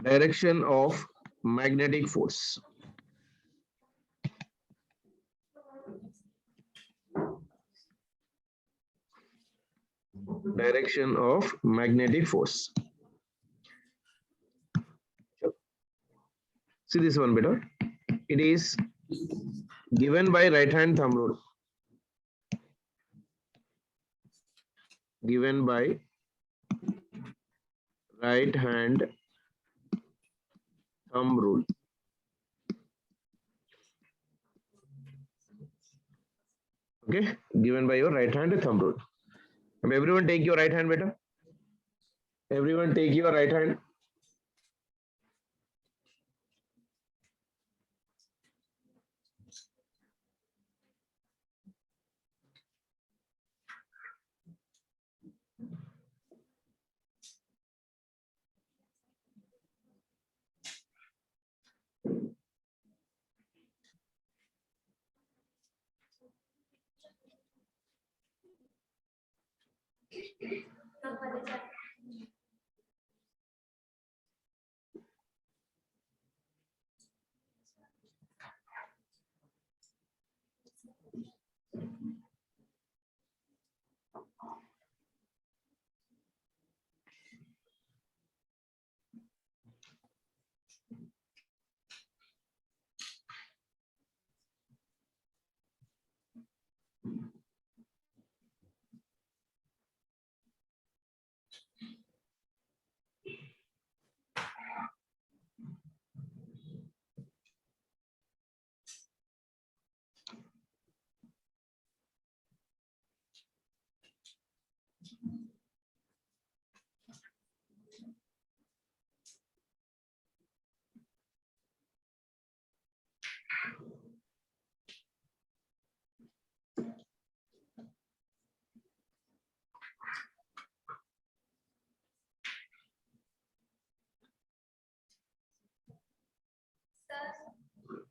Direction of magnetic force. Direction of magnetic force. See this one better. It is given by right hand thumb rule. Given by right hand thumb rule. Okay, given by your right hand thumb rule. Everyone take your right hand better. Everyone take your right hand.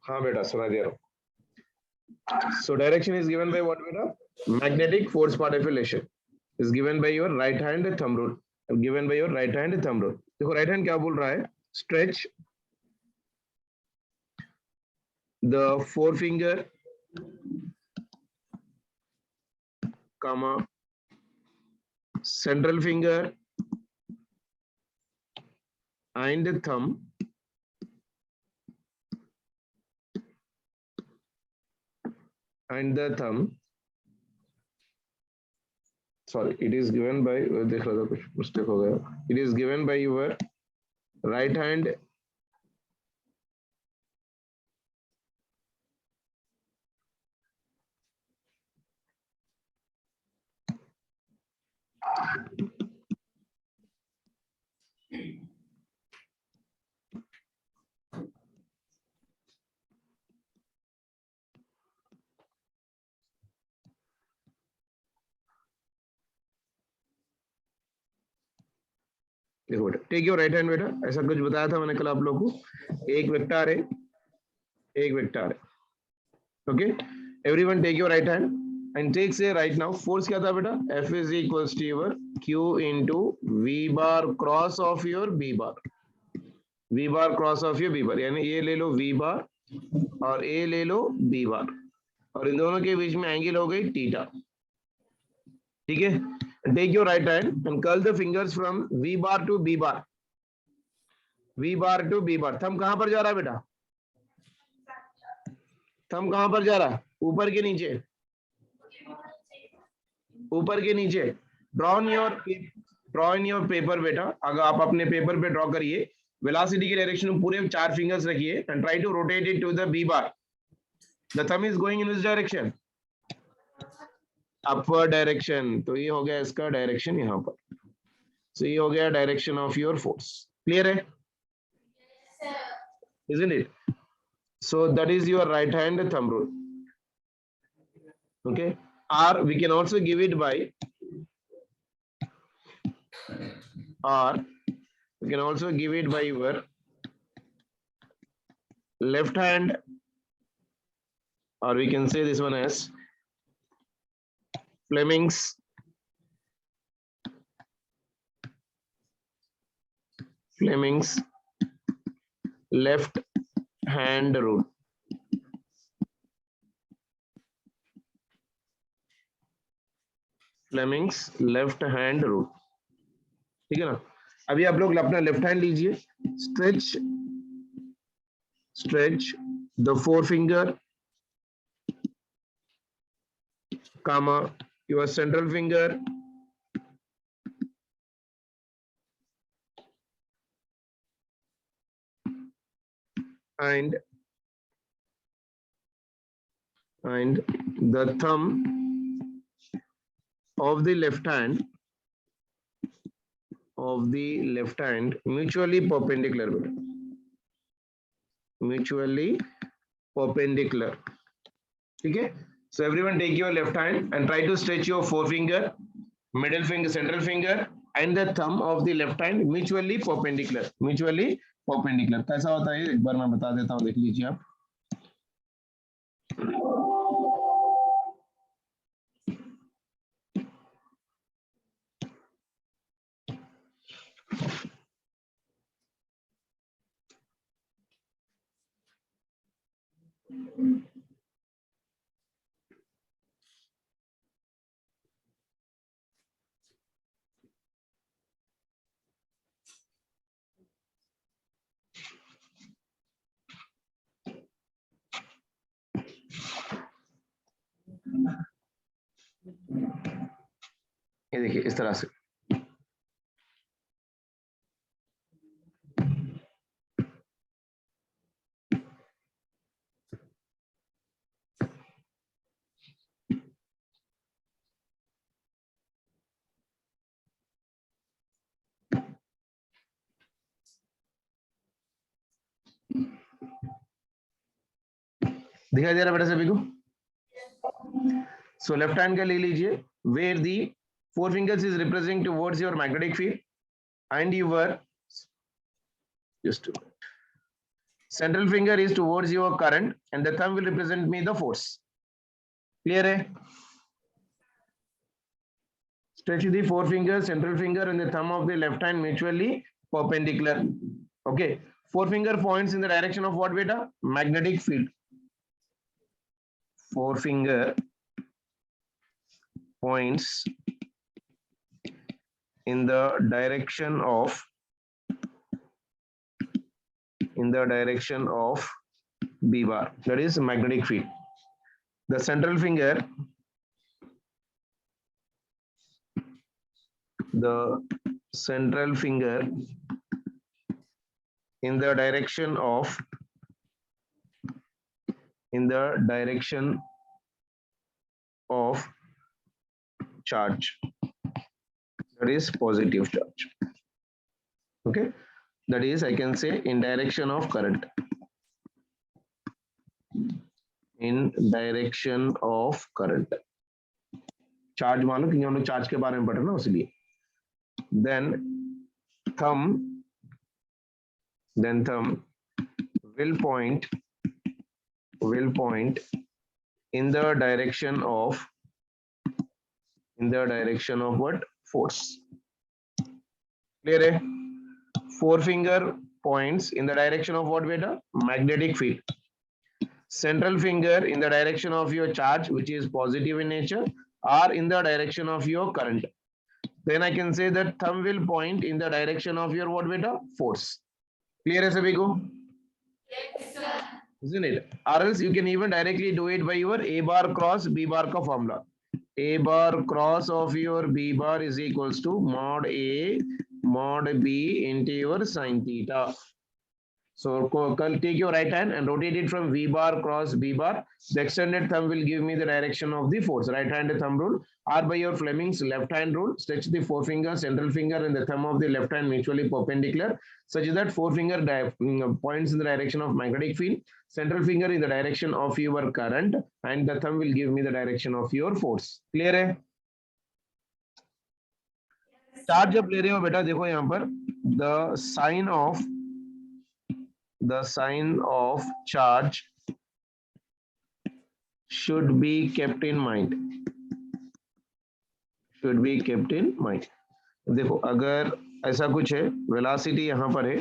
हाँ बेटा सुना दे रहा हूँ. So direction is given by what beta? Magnetic force particulation is given by your right hand thumb rule. Given by your right hand thumb rule. देखो right hand क्या बोल रहा है? Stretch the forefinger, comma, central finger and thumb and the thumb. Sorry, it is given by देख रहा था कुछ mistake हो गया. It is given by your right hand देखो बेटा, टेक योर राइट हैंड बेटा. ऐसा कुछ बताया था मैंने कल आप लोगों को. एक वेक्टर है, एक वेक्टर है. Okay, everyone take your right hand and take से राइट नाउ फोर्स क्या था बेटा? F is equals to your Q into V bar cross of your B bar. V bar cross of your B bar, यानी ये ले लो V bar और ये ले लो B bar और इन दोनों के बीच में एंगल हो गई थीटा. ठीक है, take your right hand and curl the fingers from V bar to B bar. V bar to B bar. Thumb कहां पर जा रहा है बेटा? थंब कहां पर जा रहा है? ऊपर के नीचे? ऊपर के नीचे. ड्रॉ इन योर पेपर बेटा. अगर आप अपने पेपर पे ड्रॉ करिए, वेलोसिटी के डायरेक्शन में पूरे 4 फिंगर्स रखिए and try to rotate it to the B bar. The thumb is going in which direction? Upward direction. तो ये हो गया इसका डायरेक्शन यहाँ पर. सो ये हो गया direction of your force. Clear है? Isn't it? So that is your right hand thumb rule. Okay, or we can also give it by your left hand, or we can say this one as Fleming's left hand rule, Fleming's left hand rule, ठीक है ना। अभी आप लोग अपना left hand लीजिए, stretch stretch the four finger, comma your central finger and the thumb of the left hand mutually perpendicular, mutually perpendicular, ठीक है। So everyone take your left hand and try to stretch your forefinger, middle finger, central finger and the thumb of the left hand mutually perpendicular, mutually perpendicular। कैसा होता है एक बार मैं बता देता हूँ, देख लीजिए आप। ये देखिए इस तरह से, दिखाई दे रहा बेटा सभी को। सो लेफ्ट हैंड का ले लीजिए, where the four fingers is representing towards your magnetic field and your just central finger is towards your current and the thumb will represent me the force, clear है। stretch the forefinger, central finger and the thumb of the left hand mutually perpendicular, okay। forefinger points in the direction of what beta? Magnetic field। forefinger points in the direction of B bar, that is magnetic field। the central finger in the direction of charge, that is positive charge, okay। that is I can say in direction of current, charge मानो क्योंकि हम लोग charge के बारे में पढ़ रहे ना इसलिए। then thumb will point in the direction of what? Force, clear है। forefinger points in the direction of what beta? Magnetic field। central finger in the direction of your charge which is positive in nature or in the direction of your current, then I can say that thumb will point in the direction of your what beta? Force, clear है सभी को? Yes sir, isn't it? Or else you can even directly do it by your A bar cross B bar का formula। A bar cross of your B bar is equals to mod A mod B into your sin theta। So take your right hand and rotate it from V bar cross B bar. The extended thumb will give me the direction of the force, right hand thumb rule, or by your Fleming's left hand rule, stretch the forefinger, central finger and the thumb of the left hand mutually perpendicular, such that forefinger points in the direction of magnetic field, central finger in the direction of your current and the thumb will give me the direction of your force, clear है। Charge जब ले रहे हो बेटा देखो यहाँ पर the sign of charge should be kept in mind, देखो अगर ऐसा कुछ है, वेलोसिटी यहाँ पर है,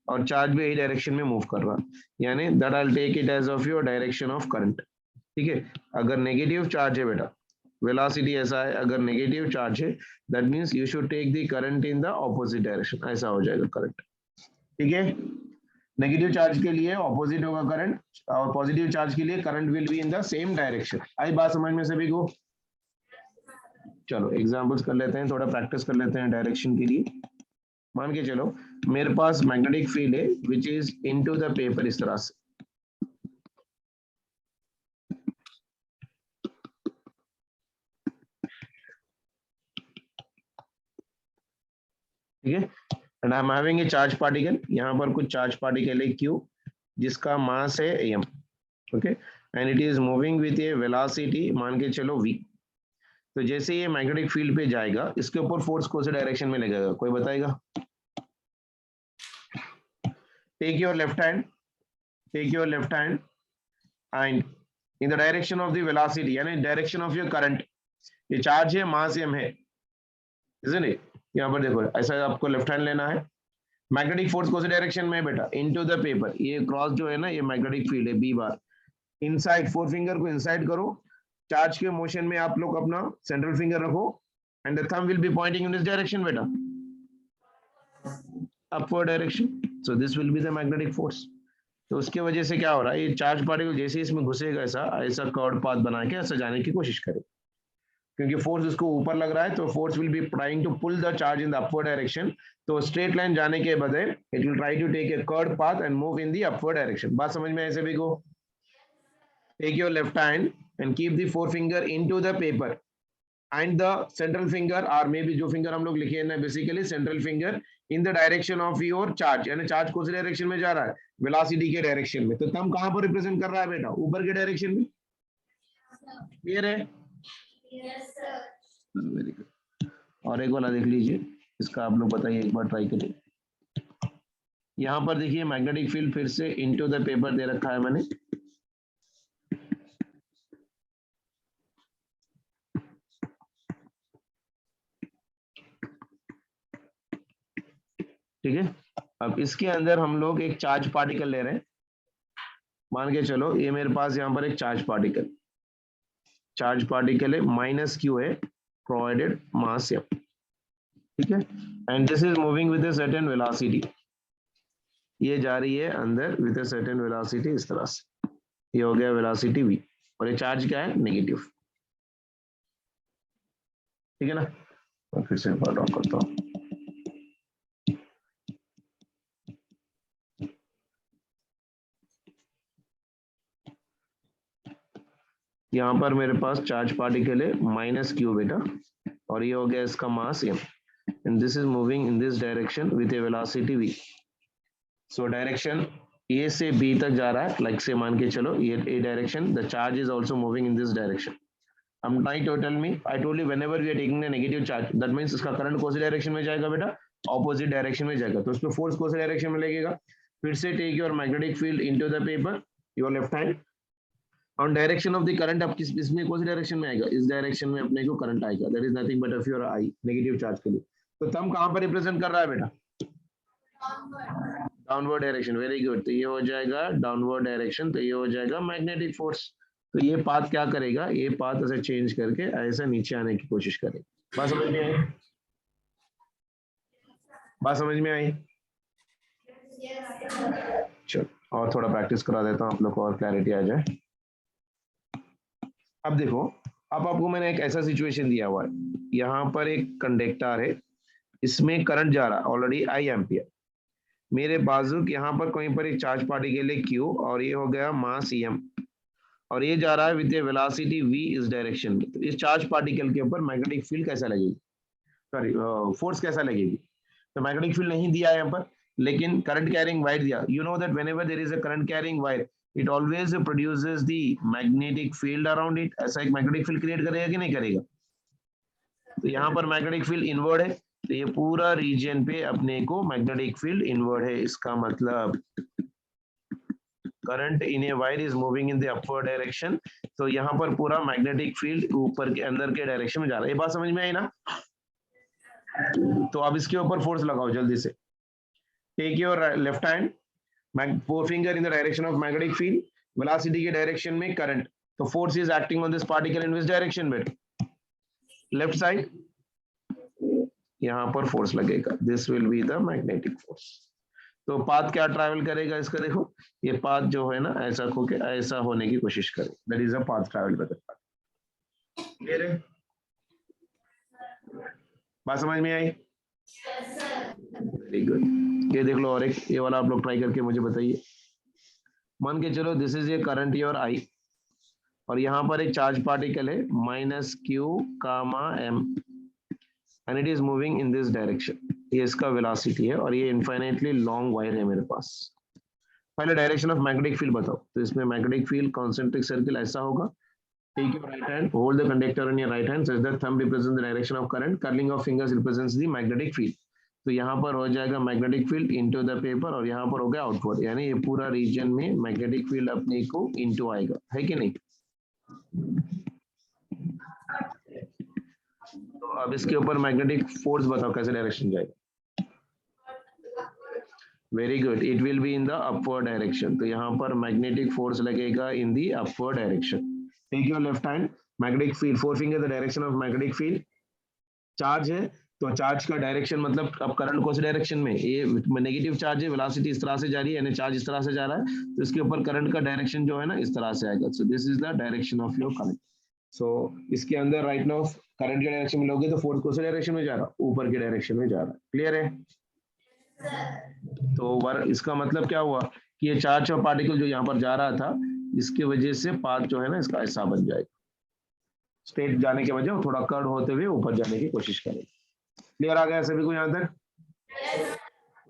और चार्ज भी यही डायरेक्शन में मूव कर रहा है, यानी that I will take it as of your direction of current. ठीक है, अगर नेगेटिव चार्ज है बेटा, वेलोसिटी ऐसा है, अगर नेगेटिव चार्ज है that means you should take the current in the opposite direction, ऐसा हो जाएगा करंट। ठीक है, नेगेटिव चार्ज के लिए ऑपोजिट होगा करंट, और पॉजिटिव चार्ज के लिए current will be in the same direction. आई बात समझ में सभी को? चलो एग्जांपल्स कर लेते हैं, थोड़ा प्रैक्टिस कर लेते हैं डायरेक्शन के लिए। मान के चलो मेरे पास मैग्नेटिक फील्ड है which is into the paper, इस तरह से। ठीक है, and I am having a charge particle, यहाँ पर कुछ चार्ज पार्टिकल है Q जिसका मास है m। Okay, and it is moving with A velocity मान के चलो v। तो जैसे ये मैग्नेटिक फील्ड पे जाएगा, इसके ऊपर फोर्स कौन से डायरेक्शन में लगेगा, कोई बताएगा? Take your left hand, take your left hand and in the direction of the velocity, यानी डायरेक्शन ऑफ योर करंट। ये चार्ज है, मास m है, इजंट इट? यहाँ पर देखो ऐसा आपको लेफ्ट हैंड लेना है। मैग्नेटिक फोर्स कौन से डायरेक्शन में है बेटा? Into the paper. ये क्रॉस जो है ना, ये मैग्नेटिक फील्ड है b bar. Inside, four finger को इनसाइड करो, चार्ज के मोशन में आप लोग अपना सेंट्रल फिंगर रखो and the thumb will be pointing in this direction बेटा, upward direction. So this will be the magnetic force. तो उसके वजह से क्या हो रहा है, ये चार्ज पार्टिकल जैसे इसमें घुसेगा ऐसा ऐसा कर्व पाथ बना के ऐसा जाने की कोशिश करे, क्योंकि फोर्स उसको ऊपर लग रहा है, तो force will be trying to pull the charge in the upward direction. तो स्ट्रेट लाइन जाने के बजाय it will try to take a curve path and move in the upward direction. बात समझ में ऐसे भी को? Take your left hand and keep the forefinger into the paper and the central finger or maybe जो finger हम लोग लिखे हैं ना, basically central finger in the direction of your charge, यानी चार्ज कौन से डायरेक्शन में जा रहा है? वेलोसिटी के डायरेक्शन में। तो थंब कहां पर रिप्रेजेंट कर रहा है बेटा? ऊपर के डायरेक्शन में। क्लियर है? Yes sir. Very good. और एक वाला देख लीजिए, इसका आप लोग बताइए, एक बार ट्राई करिए। यहाँ पर देखिए मैग्नेटिक फील्ड फिर से इनटू द पेपर दे रखा है मैंने। ठीक है, अब इसके अंदर हम लोग एक चार्ज पार्टिकल ले रहे हैं। मान के चलो ये मेरे पास यहाँ पर एक चार्ज पार्टिकल है, माइनस Q है, प्रोवाइडेड मास m। ठीक है, and this is moving with a certain velocity. ये जा रही है अंदर विद अ सर्टेन वेलोसिटी, इस तरह से। ये हो गया वेलोसिटी v, और ये चार्ज क्या है? नेगेटिव। ठीक है ना? और फिर से ड्रॉ करता हूँ। यहाँ पर मेरे पास चार्ज पार्टिकल है माइनस Q बेटा, और ये हो गया इसका मास m, and this is moving in this direction with A velocity v। So direction A से B तक जा रहा है, लाइक से मान के चलो ये A direction, the charge is also moving in this direction. I'm trying to tell me, I told you whenever we are taking a negative charge, that means इसका करंट कौन सी डायरेक्शन में जाएगा बेटा? ऑपोजिट डायरेक्शन में जाएगा। तो उसमें force कौन सी डायरेक्शन में लगेगा? फिर से take your magnetic field into the paper, your left hand, on direction of the current. अब किस इसमें कौन सी डायरेक्शन में आएगा? इस डायरेक्शन में अपने को करंट आएगा, that is nothing but of your I, negative charge के लिए। तो थंब कहां पर रिप्रेजेंट कर रहा है बेटा? Downward direction. Very good. तो ये हो जाएगा डाउनवर्ड डायरेक्शन, तो ये हो जाएगा मैग्नेटिक फोर्स। तो ये पाथ क्या करेगा? ये पाथ ऐसे चेंज करके ऐसा नीचे आने की कोशिश करेगा। बात समझ में आई? बात समझ में आई? चलो और थोड़ा प्रैक्टिस करा देता हूँ आप लोग को, और क्लैरिटी आ जाए। अब देखो, अब आपको मैंने एक ऐसा सिचुएशन दिया हुआ है, यहाँ पर एक कंडक्टर है, इसमें करंट जा रहा है ऑलरेडी I एम्पियर। मेरे बाजू यहाँ पर कहीं पर एक चार्ज पार्टिकल है Q, और ये हो गया मास m, और ये जा रहा है विद ए वेलोसिटी v इस डायरेक्शन में। तो इस चार्ज पार्टिकल के ऊपर मैग्नेटिक फील्ड कैसा लगेगी, सॉरी फोर्स कैसा लगेगी? तो मैग्नेटिक फील्ड नहीं दिया है यहाँ पर, लेकिन करंट कैरिंग वायर दिया। You know that whenever there is a current carrying wire, it always produces the magnetic field around it. ऐसा एक मैग्नेटिक फील्ड क्रिएट करेगा कि नहीं करेगा? तो यहाँ पर मैग्नेटिक फील्ड इनवर्ड है, तो ये पूरा रीजन पे अपने को मैग्नेटिक फील्ड इनवर्ड है। इसका मतलब current in a wire is moving in the upward direction, तो यहाँ पर पूरा मैग्नेटिक फील्ड ऊपर के अंदर के डायरेक्शन में जा रहा है। ये बात समझ में आई ना? तो अब इसके ऊपर फोर्स लगाओ जल्दी से। Take your left hand, four finger in the direction of magnetic field, velocity के डायरेक्शन में करंट, तो force is acting on this particle in which direction बेटा, लेफ्ट साइड, यहां पर फोर्स लगेगा, this will be the magnetic force. तो path क्या travel करेगा इसका, देखो ये पाथ जो है ना ऐसा होके ऐसा होने की कोशिश करे, that is a path travel by the path. Clear है, बात समझ में आई? Very good. ये देख लो, और एक ये वाला आप लोग ट्राई करके मुझे बताइए। मान के चलो this is a current your I, और यहाँ पर एक चार्ज पार्टिकल है minus q comma m, and it is moving in this direction. ये इसका वेलोसिटी है और ये इनफाइनाइटली लॉन्ग वायर है मेरे पास। पहले डायरेक्शन ऑफ मैग्नेटिक फील्ड बताओ, तो इसमें मैग्नेटिक फील्ड कॉन्सेंट्रिक सर्किल ऐसा होगा। Take your right hand, hold the conductor on your right hand such that thumb represents the direction of current, curling of fingers represents the magnetic field. तो यहाँ पर हो जाएगा magnetic field into the paper, और यहाँ पर हो गया आउटवर्ड, यानी ये पूरा रीजन में मैग्नेटिक फील्ड अपने को इनटू आएगा, है कि नहीं? तो अब इसके ऊपर मैग्नेटिक फोर्स बताओ कैसे डायरेक्शन जाएगा। Very good, it will be in the upward direction. तो यहाँ पर मैग्नेटिक फोर्स लगेगा in the upward direction. Take your left hand, magnetic field, four finger the direction of magnetic field. Charge है तो charge का direction मतलब अब current कौन सी डायरेक्शन में, ये नेगेटिव चार्ज है, वेलोसिटी इस तरह से जा रही है, यानी चार्ज इस तरह से जा रहा है, तो इसके ऊपर करंट का डायरेक्शन जो है ना इस तरह से आएगा। So this is the direction of your current. So इसके अंदर राइट नाउ करंट के डायरेक्शन में लोगे तो फोर्स कौन से डायरेक्शन में जा रहा है, ऊपर के डायरेक्शन में जा रहा है। क्लियर है? तो इसका मतलब क्या हुआ कि ये चार्ज और पार्टिकल जो यहाँ पर जा रहा था, इसकी वजह से पाथ जो है ना इसका ऐसा बन जाएगा, स्ट्रेट जाने के बजाय थोड़ा कर्व होते हुए ऊपर जाने की कोशिश करेगा। क्लियर आ गया सभी को यहाँ तक?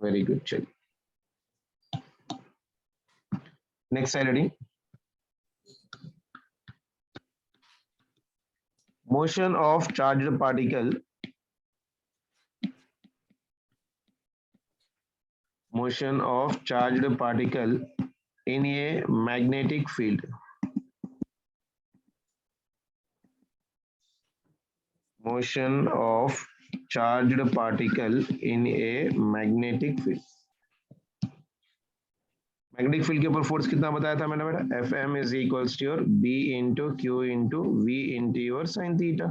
वेरी गुड, चलिए next side reading. Motion of charged particle, motion of charged particle in a magnetic field, motion of charged particle in a magnetic field। Magnetic field के ऊपर फोर्स कितना बताया था मैंने बेटा, F M is equals to your B into q into v into your sine theta.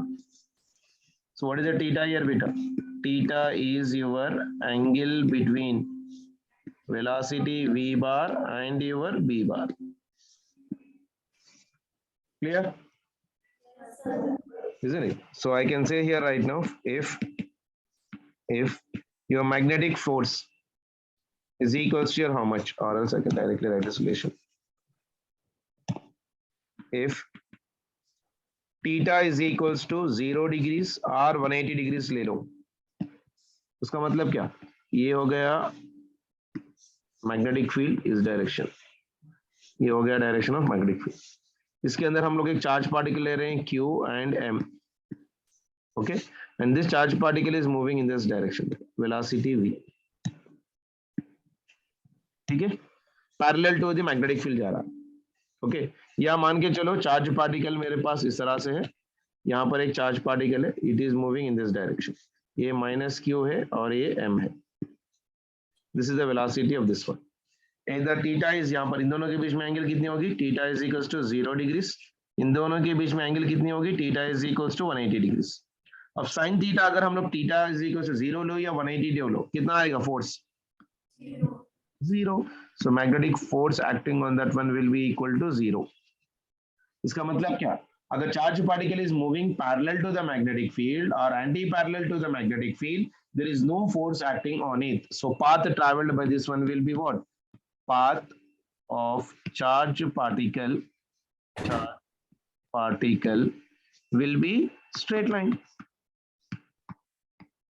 So what is the theta here बेटा? Theta is your angle between velocity v bar and your b bar। Clear? Isn't it? So I can say here right now, if your magnetic force is equals to your how much, or else I can directly write the solution. If theta is equals to 0 degrees or 180 degrees ले लो, उसका मतलब क्या, ये हो गया magnetic field इस direction, ये हो गया डायरेक्शन ऑफ मैग्नेटिक फील्ड। इसके अंदर हम लोग एक चार्ज पार्टिकल ले रहे हैं Q and M, okay, and this charge particle is moving in this direction, velocity V, ठीक है, parallel to the magnetic field जा रहा है, ओके। या मान के चलो चार्ज पार्टिकल मेरे पास इस तरह से है, यहाँ पर एक चार्ज पार्टिकल है, it is moving in this direction, ये माइनस Q है और ये M है, this is the velocity of this one. And the theta is, यहाँ पर इन दोनों के बीच में एंगल कितनी होगी, theta is equals to 0 degrees, इन दोनों के बीच में एंगल कितनी होगी, theta is equals to 180 degrees. अब साइन थीटा अगर हम लोग थीटा इज इक्वल्स टू 0 लो या 180 लो, कितना आएगा force, 0। So magnetic force acting on that one will be equal to 0। इसका मतलब क्या, अगर charge particle is moving parallel to the magnetic field और anti parallel to the magnetic field, there is no force acting on it, so path traveled by this one will be what, path of charge particle will be straight line,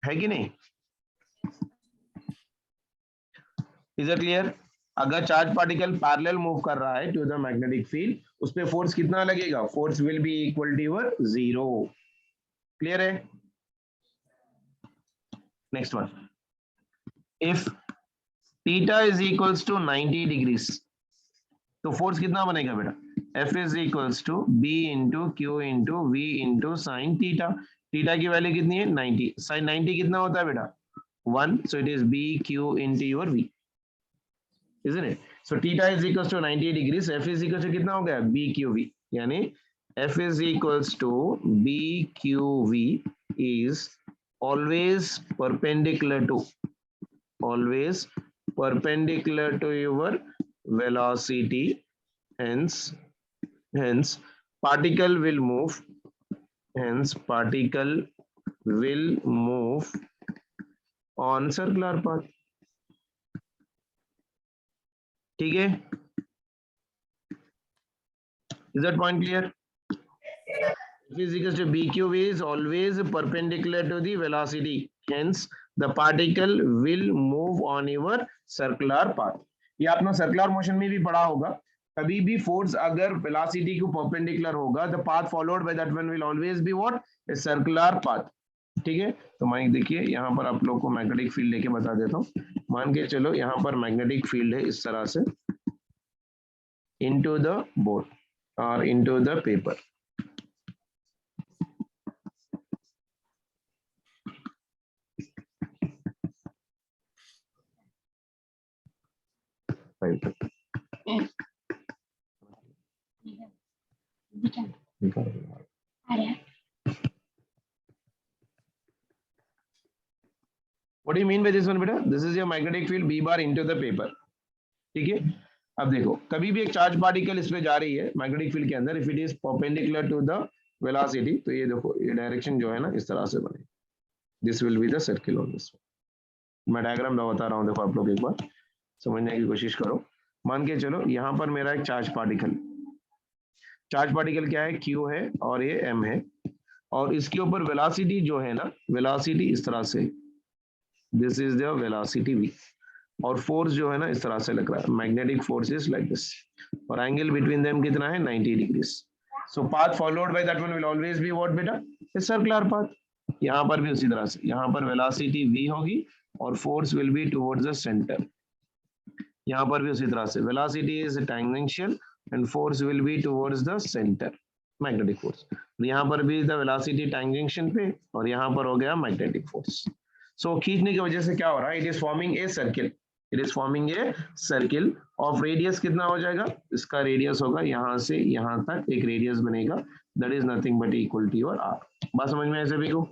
है कि नहीं? Is it clear? अगर charge particle parallel move कर रहा है to the magnetic field, उस पे force कितना लगेगा, force will be equal to your 0। Clear है? Next one, if theta is equals to 90 degrees, तो फोर्स कितना बनेगा बेटा, F is equals to B into q into V into sine theta. Theta की वैल्यू कितनी है 90, साइन 90 कितना होता है बेटा 1, so it is B Q into your V। isn't it? So theta is equals to 90 degrees. F is equals to कितना हो गया BQV, यानी F is equals to BQV is always perpendicular to your velocity. Hence particle will move on circular path. ठीक है, is that point clear? F is equals to BQV is always perpendicular to the velocity, hence the particle will move on your circular path. ये आपने circular motion में भी पढ़ा होगा, कभी भी फोर्स अगर वेलोसिटी को परपेंडिकुलर होगा, the path followed by that one will always be what, a circular path. ठीक है, तो माइक देखिए यहाँ पर आप लोग को मैग्नेटिक फील्ड लेके बता देता हूँ. मान के चलो यहाँ पर मैग्नेटिक फील्ड है इस तरह से, into the board or into the paper. Right. What do you mean by this one बेटा? This is your magnetic field B bar into the paper. ठीक है, अब देखो कभी भी एक चार्ज पार्टिकल इस पे जा रही है मैग्नेटिक फील्ड के अंदर, if it is perpendicular to the velocity, तो ये देखो ये डायरेक्शन जो है ना इस तरह से बने, this will be the circle on this. मैं डायग्राम बता रहा हूँ, देखो आप लोग एक बार समझने की कोशिश करो. मान के चलो यहाँ पर मेरा एक चार्ज पार्टिकल क्या है, Q है और ये M है, और इसके ऊपर वेलोसिटी जो है ना, वेलोसिटी इस तरह से, this is the velocity V, और फोर्स जो है ना इस तरह से लग रहा है, magnetic force is like this, और एंगल बिटवीन देम कितना है 90 degrees. So path followed by that one will always be what बेटा, ए सर्कुलर पाथ. यहाँ पर भी उसी तरह से, यहाँ पर वेलोसिटी V होगी और force will be towards the centre. यहाँ पर भी उसी तरह से, velocity is tangential and force will be towards the centre, magnetic force. यहाँ पर भी द वेलोसिटी टैंजेंशियल पे, और यहाँ पर हो गया मैग्नेटिक फोर्स. सो खींचने की वजह से क्या हो रहा है, it is forming a circle of radius कितना हो जाएगा, इसका रेडियस होगा यहाँ से यहाँ तक एक रेडियस बनेगा, that is nothing but equal to your R. बात समझ में ऐसे भी को?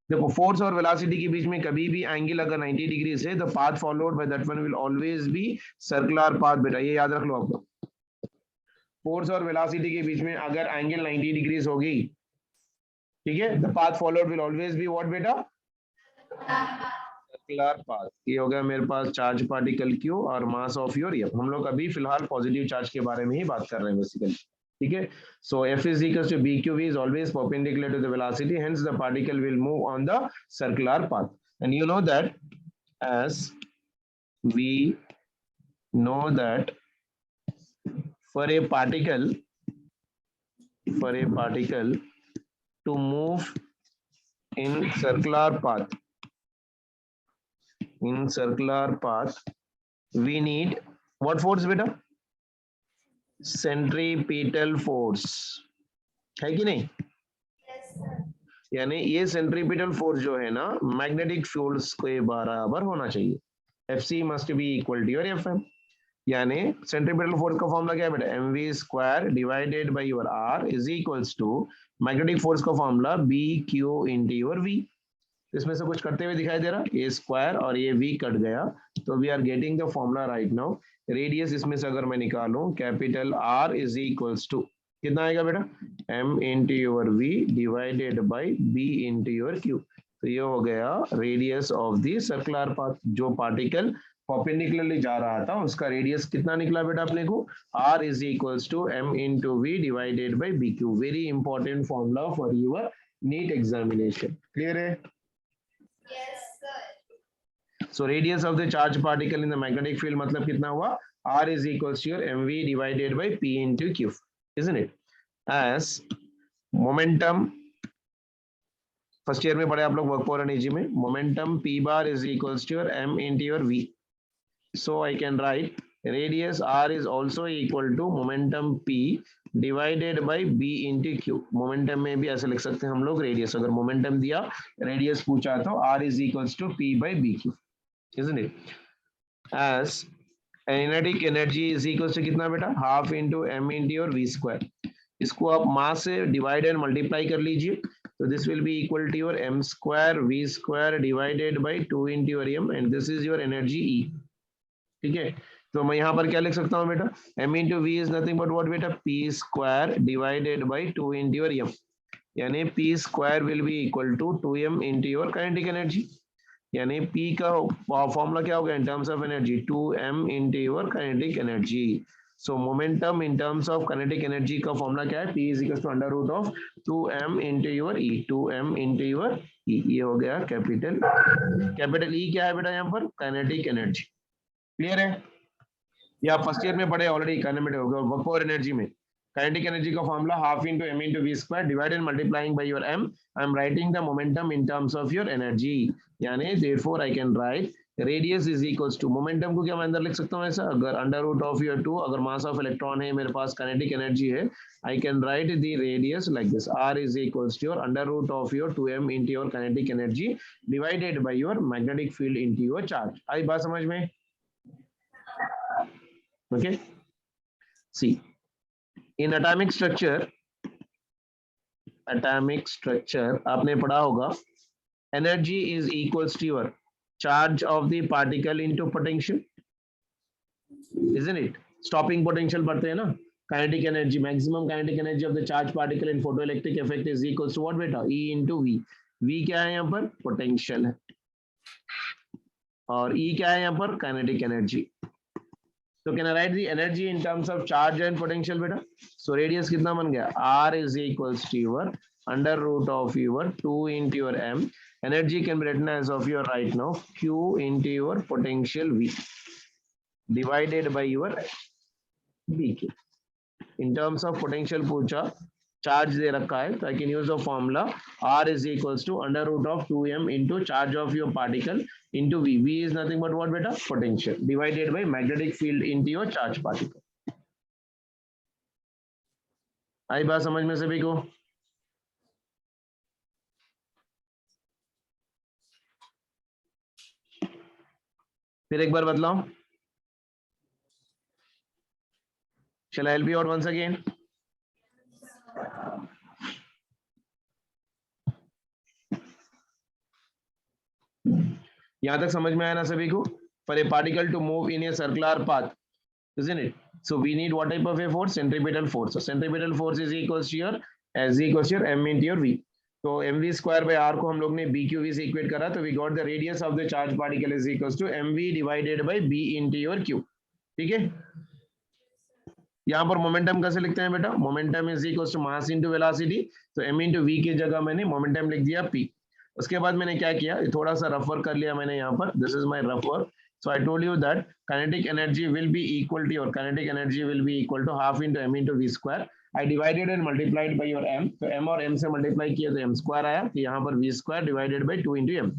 देखो फोर्स और वेलोसिटी के बीच में कभी भी एंगल अगर 90 डिग्री से, the path followed by that one will always be circular path. बेटा ये याद रख लो आप लोग, फोर्स और वेलोसिटी के बीच में अगर एंगल 90 डिग्रीज होगी, ठीक है, the path followed will always be what बेटा, सर्कुलर पाथ. ये हो गया मेरे पास चार्ज पार्टिकल Q और मास ऑफ योर F. हम लोग अभी फिलहाल पॉजिटिव चार्ज के बारे में ही बात कर रहे हैं बेसिकली. ठीक है, सो F is equals to BQV is always perpendicular to the velocity, hence the particle will move on the circular path. And you know that, as we know that for a particle to move in circular path, we need what force beta? Centripetal force है कि नहीं? यानी ये centripetal force जो है ना magnetic force के बराबर होना चाहिए. FC must be equal to your FM. यानी सेंट्रीपिटल फोर्स का फॉर्मूला क्या है बेटा, mv square divided by your r is equals to magnetic force का formula BQ into your V. इसमें से कुछ कटते हुए दिखाई दे रहा, ये स्क्वायर और ये V कट गया, तो we are getting the formula right now. Radius इसमें से अगर मैं निकालूं, capital R is equals to कितना आएगा बेटा, M into your V divided by B into your Q. तो ये हो गया radius of the circular path. जो पार्टिकल परपेंडिकुलरली जा रहा था उसका रेडियस कितना निकला बेटा अपने को, R is equals to M into V divided by BQ. Very important formula for your NEET examination. Clear है? Yes, sir. So radius of the charged particle in the magnetic field मतलब कितना हुआ, R is equals to your mv divided by P into Q, isn't it? As momentum, first year में पढ़े आप लोग work power energy में, momentum P bar is equals to your M into your V. So I can write radius R is also equal to momentum P divided by B into Q. Momentum में भी ऐसे लिख सकते हैं हम लोग, radius अगर मोमेंटम दिया, रेडियस पूछा तो R is equals to P by BQ, isn't it? as kinetic energy is equals to कितना बेटा, हाफ इंटू एम इंटू और वी स्क्वायर. इसको आप मास से डिवाइड एंड मल्टीप्लाई कर लीजिए, तो this will be equal to your M square V square divided by 2 into your M, and this is your energy E. ठीक है, तो मैं यहाँ पर क्या लिख सकता हूँ बेटा, M into v is nothing but what बेटा, p square divided by 2 into your M, यानी p square will be equal to 2m into your kinetic energy. यानी P का फॉर्मूला क्या होगा in terms of energy, 2m into your kinetic energy. So momentum in terms of kinetic energy का formula क्या है, P is equal to under root of 2m into your E, 2m into your E. ये हो गया capital E. क्या है बेटा यहाँ पर, काइनेटिक एनर्जी. क्लियर है, या फर्स्ट ईयर में पढ़े ऑलरेडी इकोनॉमिक हो गया. वर्क और एनर्जी में काइनेटिक एनर्जी का formula half into M into v square divided multiplying by your M. I am writing the momentum in terms of your energy, यानी therefore I can write radius is equals to, momentum को क्या मैं अंदर लिख सकता हूँ ऐसा, अगर अंडर रूट ऑफ योर 2, अगर मास ऑफ इलेक्ट्रॉन है मेरे पास, काइनेटिक एनर्जी है, I can write the radius like this, r is equals to your under root of your 2m into your kinetic energy divided by your magnetic field into your charge. आई बात समझ में? Okay, see, in atomic structure आपने पढ़ा होगा, energy is equals to your charge of the particle into potential, isn't it? Stopping potential पढ़ते हैं ना, kinetic energy, maximum kinetic energy of the charged particle in photoelectric effect is equals to what बेटा, E into V. V क्या है यहाँ पर, potential है, और E क्या है यहाँ पर, kinetic energy. So can I write the energy in terms of charge and potential बेटा? So radius कितना बन गया, R is equals to your under root of your 2 into your m. Energy can be written as of your right now Q into your potential V divided by your BQ. In terms of potential पूछा, charge दे रखा है, तो I can use the formula R is equals to under root of 2m into charge of your particle into V. V is nothing but what बेटा, potential divided by magnetic field into your charge particle. आई बात समझ में सभी को? फिर एक बार बदलाओ. Shall I help you out once again? यहां तक समझ में आया ना सभी को? For a particle to move in a circular path, isn't it? So we need what type of a force? Centripetal force. So centripetal force is equals to your m into your v. तो mv square by r को हम लोग ने bqv से equate करा, तो we got the radius of the charged particle is equals to mv divided by b into your q. ठीक है, यहाँ पर मोमेंटम कैसे लिखते हैं बेटा, momentum is equals to mass into velocity, तो m इंटू v की जगह मैंने मोमेंटम लिख दिया p. उसके बाद मैंने क्या किया, थोड़ा सा रफ वर्क कर लिया मैंने यहाँ पर, this is my rough work. So I told you that kinetic energy will be equal to your half into m into v square. I divided and multiplied by your m. तो m और m से multiply किया तो m square आया, तो यहाँ पर v square divided by 2 into m.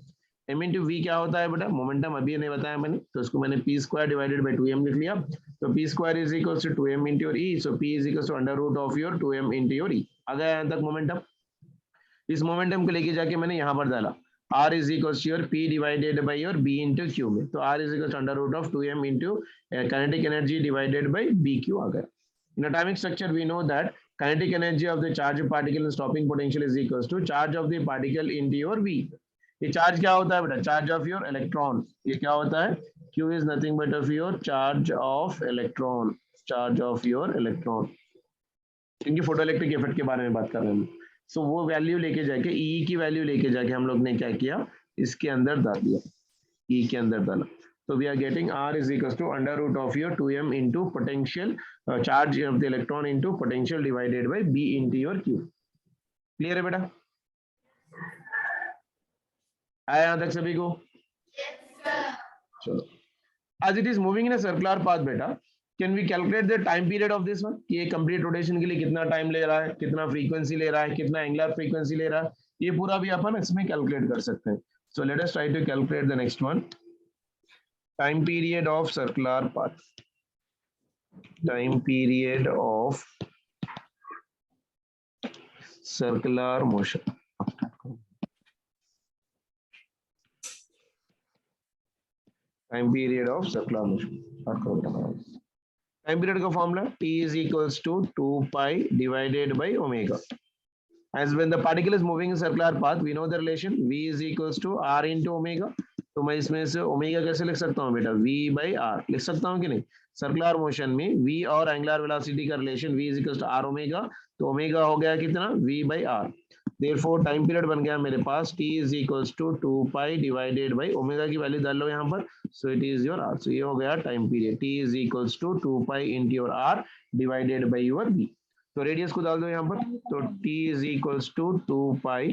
m into v क्या होता है बेटा, मोमेंटम अभी नहीं बताया मैंने, तो इसको मैंने p square divided by 2m लिख लिया. तो p square is equals to 2m into your e. So p is equals to under root of your 2m into your e. आ गया यहाँ तक मोमेंटम. इस मोमेंटम को लेके जाके मैंने यहाँ पर डाला, R is equals to your P divided by your B into Q में, तो R is equals to under root of 2m into kinetic energy divided by BQ आ गया. In atomic structure we know that kinetic energy of the charged particle and stopping potential is equals to charge of the particle into your V. ये charge क्या होता है बेटा, charge of your electron. ये क्या होता है, Q is nothing but of your charge of electron, charge of your electron, क्योंकि फोटोइलेक्ट्रिक इफेक्ट के बारे में बात कर रहे हैं. सो वो वैल्यू लेके जाके ई की वैल्यू लेके जाके हम लोग ने क्या किया, इसके अंदर डाल दिया, ई के अंदर डाला. तो we are getting R is equals to under root of your 2m into potential charge of the electron into potential divided by b into your q. Clear है बेटा? आया यहां तक सभी को? चलो, as it is moving in a circular path बेटा, can we calculate the time period of this one, कि ये कंप्लीट रोटेशन के लिए कितना टाइम ले रहा है, कितना फ्रीक्वेंसी ले रहा है, कितना एंगुलर फ्रीक्वेंसी ले रहा है, ये पूरा भी अपन इसमें कैलकुलेट कर सकते हैं. So let us try to calculate the next one, time period of circular path, time period of circular motion. Time period of circular motion. Time period का formula T is equals to 2 pi divided by omega. As when the particle is moving in circular path, we know the relation V is equals to R into omega. तो मैं इसमें से omega कैसे लिख सकता हूँ बेटा? V by R लिख सकता हूँ कि नहीं? सर्कुलर मोशन में V और एंगुलर वेलोसिटी का relation V is equals to R omega, तो ओमेगा हो गया कितना? V by R. Therefore time period बन गया मेरे पास T is equals to 2 pi divided by omega की वैल्यू डाल लो यहाँ पर, so it is your R. So ये हो गया time period T is equals to 2 pi into your R divided by your V. तो रेडियस को डाल दो यहाँ पर, तो T is equals to 2 pi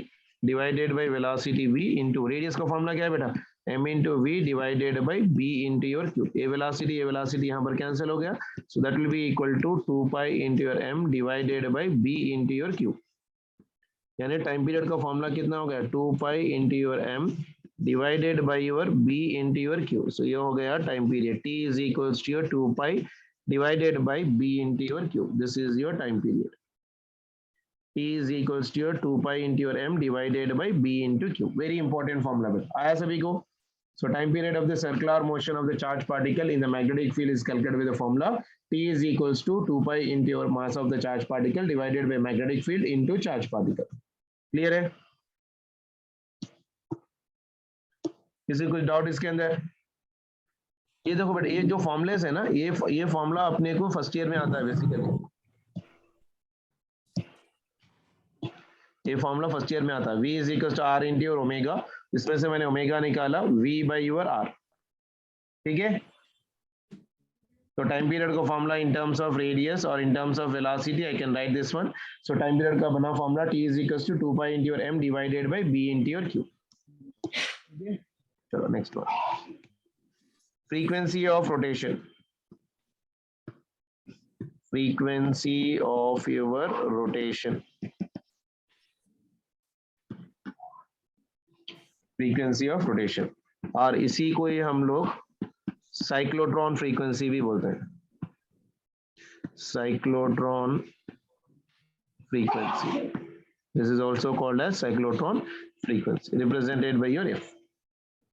divided by velocity V into radius का फॉर्मूला क्या है बेटा? M into V divided by B into your Q. ये वेलोसिटी यहाँ पर कैंसिल हो गया, so that will be equal to 2 pi into your M divided by B into your Q. यानी टाइम पीरियड का फॉर्मूला कितना हो गया? 2 pi into your M divided by your B into your Q. So ये हो गया time period T is equals to your 2 pi divided by B into your Q. This is your time period. T is equals to your 2 pi into your M divided by B into Q. Very important formula. आया सभी को? So time period of the circular motion of the charged particle in the magnetic field is calculated with the formula T is equals to 2 pi into your mass of the charged particle divided by magnetic field into charged particle. Clear है? किसी कुछ doubt इसके अंदर? ये देखो बेटा, ये जो फॉर्मुलेस है ना, ये फॉर्मूला अपने को फर्स्ट ईयर में आता है बेसिकली। ये फॉर्मूला फर्स्ट ईयर में आता है, V is equal to R into omega. इसमें से मैंने ओमेगा निकाला V बाई यूर R, ठीक है। तो टाइम पीरियड का formula in terms of radius और in terms of velocity I can write this one. So time period का बना formula T is equal to 2 pi into M divided by B into your Q। चलो next one, frequency of rotation. Frequency of your rotation. Frequency of rotation. और इसी को ही हम लोग cyclotron frequency भी बोलते हैं। Cyclotron frequency, this is also called as cyclotron frequency, represented by your F.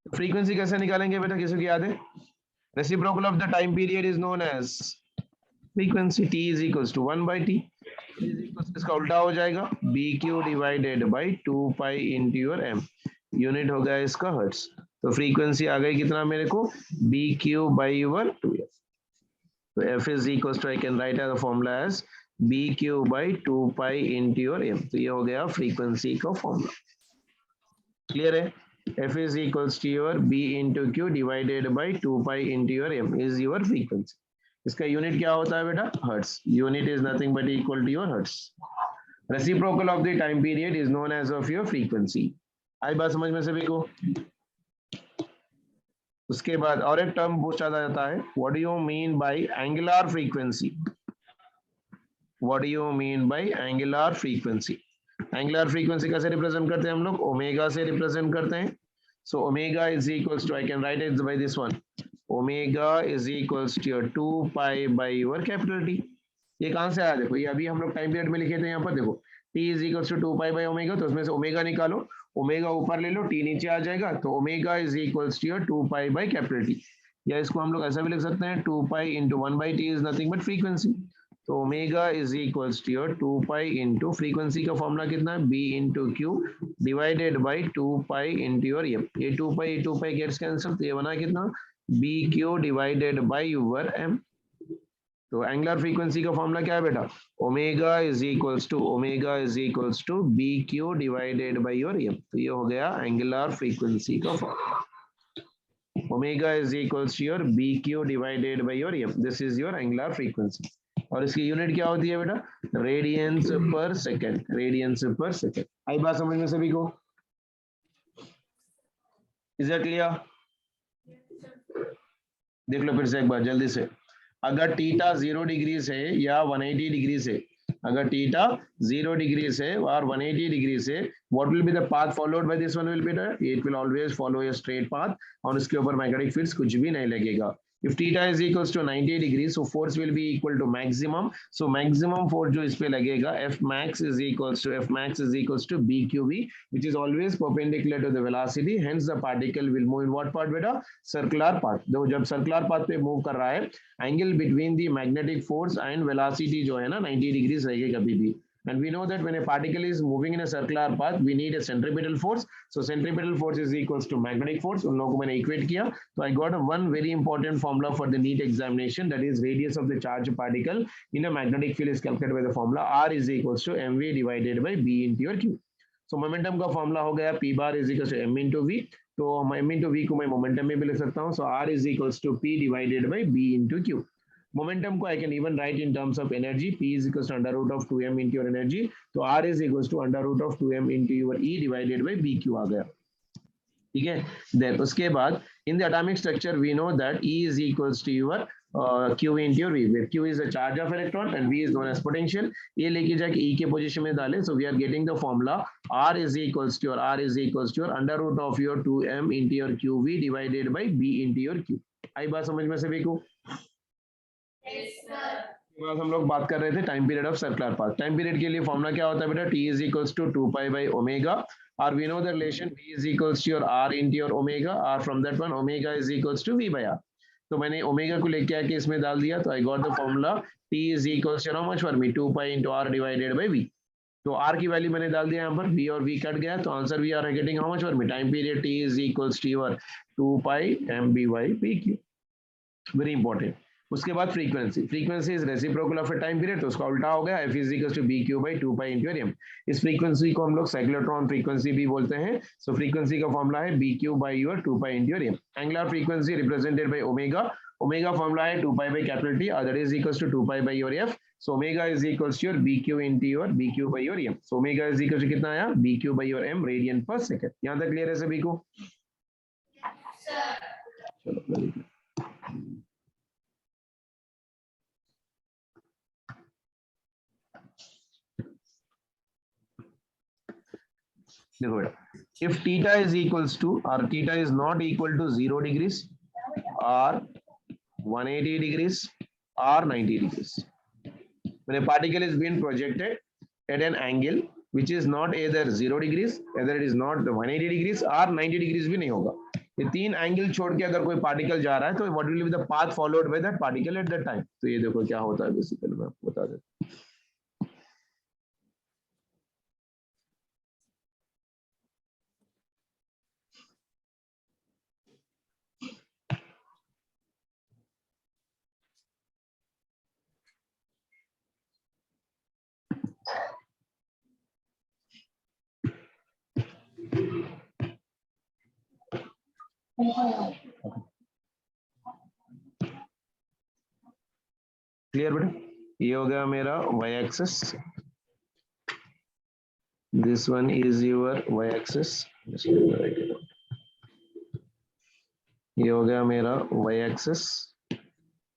Frequency कैसे निकालेंगे बेटा, किसी को याद है? Reciprocal of the time period is known as frequency. T is equals to 1 by T, इसका उल्टा हो जाएगा BQ डिवाइडेड by 2 pi into your M। यूनिट हो गया इसका हर्ट्ज। तो फ्रीक्वेंसी आ गई कितना मेरे को? BQ by your 2F। तो F is equals to, I can write as the formula as BQ by 2 pi into your M। तो ये हो गया फ्रीक्वेंसी का फॉर्मूला। क्लियर है? F is equals to your B into Q divided by 2 pi into your M is your frequency. इसका unit क्या होता है बेटा? Hertz. Unit is nothing but equal to your hertz. Reciprocal of the time period is known as of your frequency. आई बात समझ में सभी को? उसके बाद और एक टर्म पूछा जाता है, what do you mean by angular frequency? What do you mean by angular frequency? Angular frequency कैसे रिप्रेजेंट करते हैं हम लोग? ओमेगा से रिप्रेजेंट करते हैं। So omega is equals to, I can write it by this one, omega is equals to 2 pi by your capital T। ये कहां से आया? देखो, ये अभी हम लोग टाइम पीरियड में लिखे थे यहाँ पर। देखो T is equals to 2 pi by omega, तो उसमें से ओमेगा निकालो, ओमेगा ऊपर ले लो, T नीचे आ जाएगा, तो omega is equals to 2 pi by capital T। या इसको हम लोग ऐसा भी लिख सकते हैं, 2 pi into 1 by T is nothing but frequency. तो omega is equals to your 2 pi into frequency का फॉर्मूला कितना है? B into Q divided by 2 pi into your M। ये 2 पाई गेट्स कैंसिल, तो ये बना कितना? BQ divided by your M। तो एंगुलर फ्रीक्वेंसी का फॉर्मूला क्या है बेटा? Omega is equals to BQ divided by your M। तो ये हो गया एंगुलर फ्रीक्वेंसी का formula. Omega is equals to your BQ divided by your M। This is your angular frequency. और इसकी यूनिट क्या होती है बेटा? Radians per second. Radians per second. आई बात समझ में सभी को? Is it clear? देख लो फिर से एक बार जल्दी से। अगर थीटा 0 डिग्री से या 180 डिग्री से, अगर थीटा 0 डिग्री से और 180 डिग्री से, what will be the path followed by this one? Will B it will always follow a straight path, और इसके ऊपर मैग्नेटिक फील्ड्स कुछ भी नहीं लगेगा। If theta is equals to 90 degrees, so force will be equal to maximum. So maximum force जो इस पे लगेगा, F max is equals to BQV, which is always perpendicular to the velocity. Hence the particle will move in what part बेटा? Circular path. तो जब circular path पे move कर रहा है, angle between the magnetic force and velocity जो है ना 90 degrees रहेगी कभी भी. And we know that when a particle is moving in a circular path, we need a centripetal force. So centripetal force is equals to magnetic force. उन लोगों को मैंने equate किया. So I got one very important formula for the NEET examination, that is radius of the charged particle in a magnetic field is calculated by the formula R is equals to mv divided by b into your q. So momentum का formula हो गया p bar is equals to m into v. तो m into v को मैं momentum में भी लिख सकता हूँ. So R is equals to p divided by b into q. Momentum को I can even write in terms of energy. P is equals to under root of 2m into your energy. तो R is equals to under root of 2m into your E divided by BQ आ गया. ठीक है. Then उसके बाद in the atomic structure we know that E is equals to your Q into your V, where Q is the charge of electron and V is known as potential. ये लेके जाके E के position में डालें. So we are getting the formula R is equals to your under root of your 2m into your QV divided by B into your Q. आई बात समझ में सभी को? बाद हम लोग बात कर रहे थे time period of circular path. Time period के लिए फॉर्मूला क्या होता है बेटा? T is equals to 2 pi by omega, or we know the relation V is equals to your R into your omega, or from that one omega is equals to V by R. तो मैंने omega को लेके आके इसमें डाल दिया. तो I got the formula T is equals to how much for me? 2 pi into R divided by V. तो R की वैल्यू मैंने डाल दिया यहाँ पर. V और V कट गया. तो answer we are getting how much for me? Time period T is equals to your 2 pi mb by pq. Very important. उसके बाद frequency is reciprocal of a time period. तो उसका उल्टा हो गया, F इज इक्वल टू BQ by 2 pi into m. इस फ्रीक्वेंसी को हम लोग साइक्लोट्रॉन फ्रीक्वेंसी भी बोलते हैं. सो फ्रीक्वेंसी का फॉर्मूला है BQ by your 2 pi into m. Angular frequency represented by omega. Omega formula है 2 pi by capital T, that is equals to 2 pi by your F. So omega is equals to your BQ into your BQ by your m. So omega is equals to कितना आया? BQ by your m radian पर second. यहाँ तक clear है सभी को? चलो देखो बेटा, if theta is equals to or theta is not equal to 0 degrees or 180 degrees or 90 degrees, when a particle is being projected at an angle which is not either 0 degrees, either it is not 180 degrees or 90 degrees भी नहीं होगा. ये तीन angle छोड़ के अगर कोई particle जा रहा है तो what will be the path followed by that particle at that time. तो ये देखो क्या होता है बेसिकली मैं आपको बता देता हूँ. क्लियर बेटा? ये हो गया मेरा y axis. This one is your y axis. ये हो गया मेरा y एक्सिस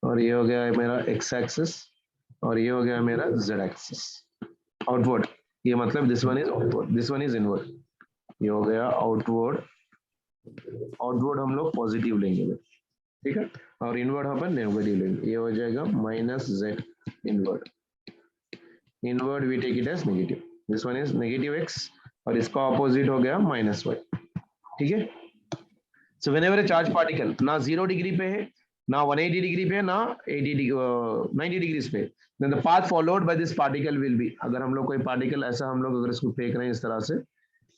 और ये हो गया मेरा x एक्सिस और ये हो गया मेरा z एक्सिस. आउटवर्ड, ये मतलब this one is outward, this one is inward. ये हो गया आउटवर्ड. आउटवर्ड हम लोग पॉजिटिव लेंगे, ठीक है, और इनवर्ड अपन नेगेटिव लेंगे. ये हो जाएगा minus z inward. Inward we take it as negative. This one is negative x और इसका ऑपोजिट हो गया माइनस y. ठीक है. सो व्हेनेवर ए चार्ज पार्टिकल ना 0 डिग्री पे है, ना 180 डिग्री पे है, ना 90 डिग्रीज पे, then the path followed by this particle will be, अगर हम लोग कोई पार्टिकल ऐसा हम लोग अगर इसको फेंक रहे हैं इस तरह से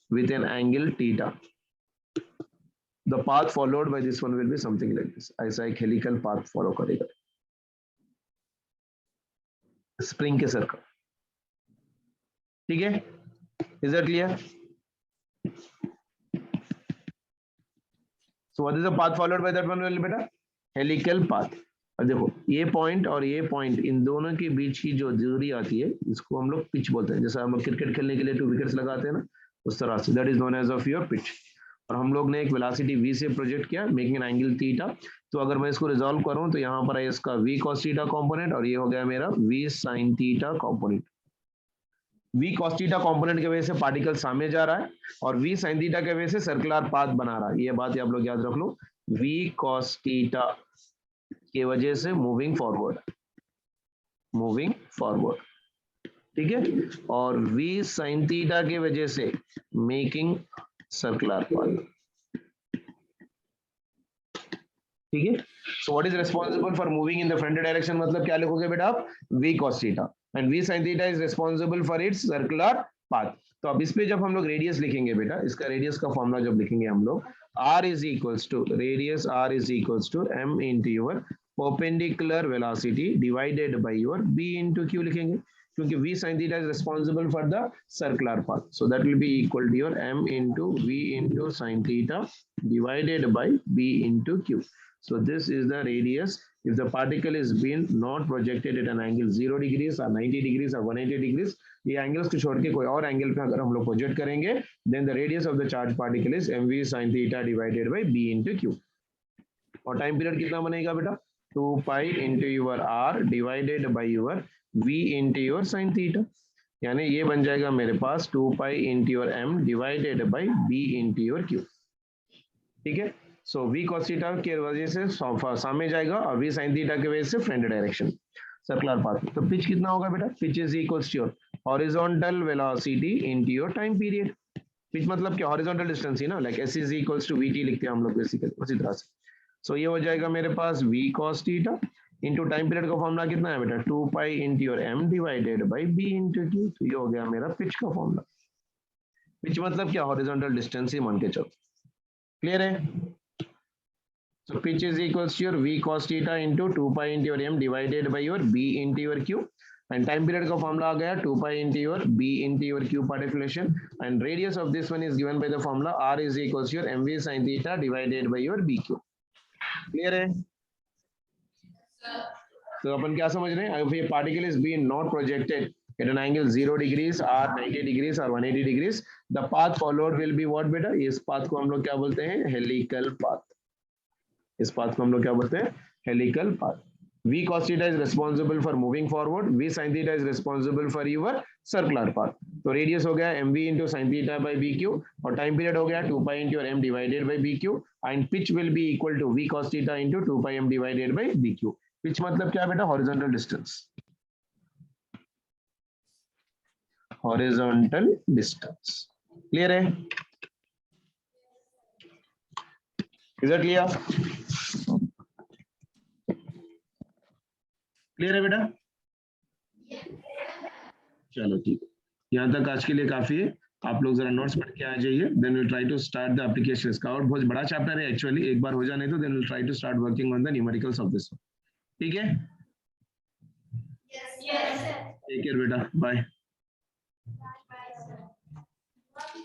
with an angle theta, the path followed by this one will be something like this. ऐसा एक हेलिकल पाथ फॉलो करेगा स्प्रिंग के सर्कल. ठीक है. Is that clear? So what is the path followed by that one will बेटा? Helical path. अब देखो ये पॉइंट और ये पॉइंट, इन दोनों के बीच की जो दूरी आती है इसको हम लोग पिच बोलते हैं. जैसा हम लोग क्रिकेट खेलने के लिए 2 विकेट्स लगाते हैं ना, उस तरह से. That is known as of your pitch. और हम लोग ने एक वेलोसिटी v से प्रोजेक्ट किया मेकिंग एन एंगल थीटा. तो अगर मैं इसको रिजॉल्व करूं तो यहाँ पर है इसका v cos थीटा कंपोनेंट और ये हो गया मेरा v sin theta component. v cos theta component की वजह से पार्टिकल सामने जा रहा है और v sin थीटा की वजह से सर्कुलर पाथ बना रहा है. ये बात आप लोग याद रख लो. v cos थीटा की वजह से मूविंग फॉरवर्ड, ठीक है, और v sin थीटा की वजह से मेकिंग सर्कुलर पाथ, ठीक है। सो what is responsible for moving in the front direction, मतलब क्या लिखोगे बेटा आप, v cos theta, and v sin theta is responsible for its circular path. तो अब इस पे जब हम लोग रेडियस लिखेंगे बेटा, इसका रेडियस का फॉर्मूला जब लिखेंगे हम लोग, r is equals to radius, r is equals to m into your perpendicular velocity divided by your b into q लिखेंगे, क्योंकि v sin theta is responsible for the circular path, so that will be equal to your m into v into sin theta divided by b into q. So this is the radius. If the particle is being not projected at an angle 0 degrees or 90 degrees or 180 degrees, ये angles को छोड़ के कोई और angle पे अगर हम लोग project करेंगे, then the radius of the charged particle is mv sin theta divided by b into q. और टाइम पीरियड कितना बनेगा बेटा, 2 pi into your r divided by your v into your sin theta, यानी ये बन जाएगा मेरे पास 2 pi into your m divided by b into your q, ठीक है। सो v cos थीटा की वजह से सामने जाएगा और v sin थीटा की वजह से फ्रंट डायरेक्शन सर्कुलर पाथ। तो पिच कितना होगा बेटा, pitch is equals to your horizontal velocity into your time period. Pitch मतलब क्या, हॉरिजॉन्टल डिस्टेंस ही ना, like s is equals to vt लिखते हैं हम लोग बेसिकली उसी तरह से। सो ये हो जाएगा मेरे पास v cos theta into time period का फॉर्मूला कितना है बेटा, 2 pi into your m divided by b into q। तो ये हो गया मेरा पिच का फॉर्मूला। पिच मतलब क्या, हॉरिजॉन्टल डिस्टेंस ही मान के चलो, क्लियर है। So pitch is equals to your v cos theta into 2 pi into your m divided by your b into your q, and time period का formula आ गया 2 pi into your b into your q particulation, and radius of this one is given by the formula r is equals to your mv sin theta divided by your bq। Clear है। तो अपन क्या समझ रहे हैं, if a particle is being not projected at an angle 0 degrees or 90 degrees or 180 degrees, the path followed will be what बेटा, इस path को हम लोग क्या बोलते हैं, हेलिकल path। इस पाथ को हम लोग क्या बोलते हैं, helical path. v cos theta is responsible for moving forward, v sin theta is responsible for your circular path। तो रेडियस हो गया mv into sin theta by bq, और टाइम पीरियड हो गया 2 pi into your m divided by bq, and pitch will be equal to v cos theta into 2 pi m divided by bq। Pitch मतलब क्या बेटा, horizontal distance, horizontal distance. Clear है, is it clear, clear है बेटा। चलो ठीक है, यहाँ तक आज के लिए काफी है। आप लोग जरा नोट्स पढ़ के आ जाइए, then will try to start the application. इसका और बहुत बड़ा चैप्टर है एक्चुअली, एक बार हो जाने तो then will try to start working on the numericals of this, ठीक है। टेक केयर बेटा, बाय।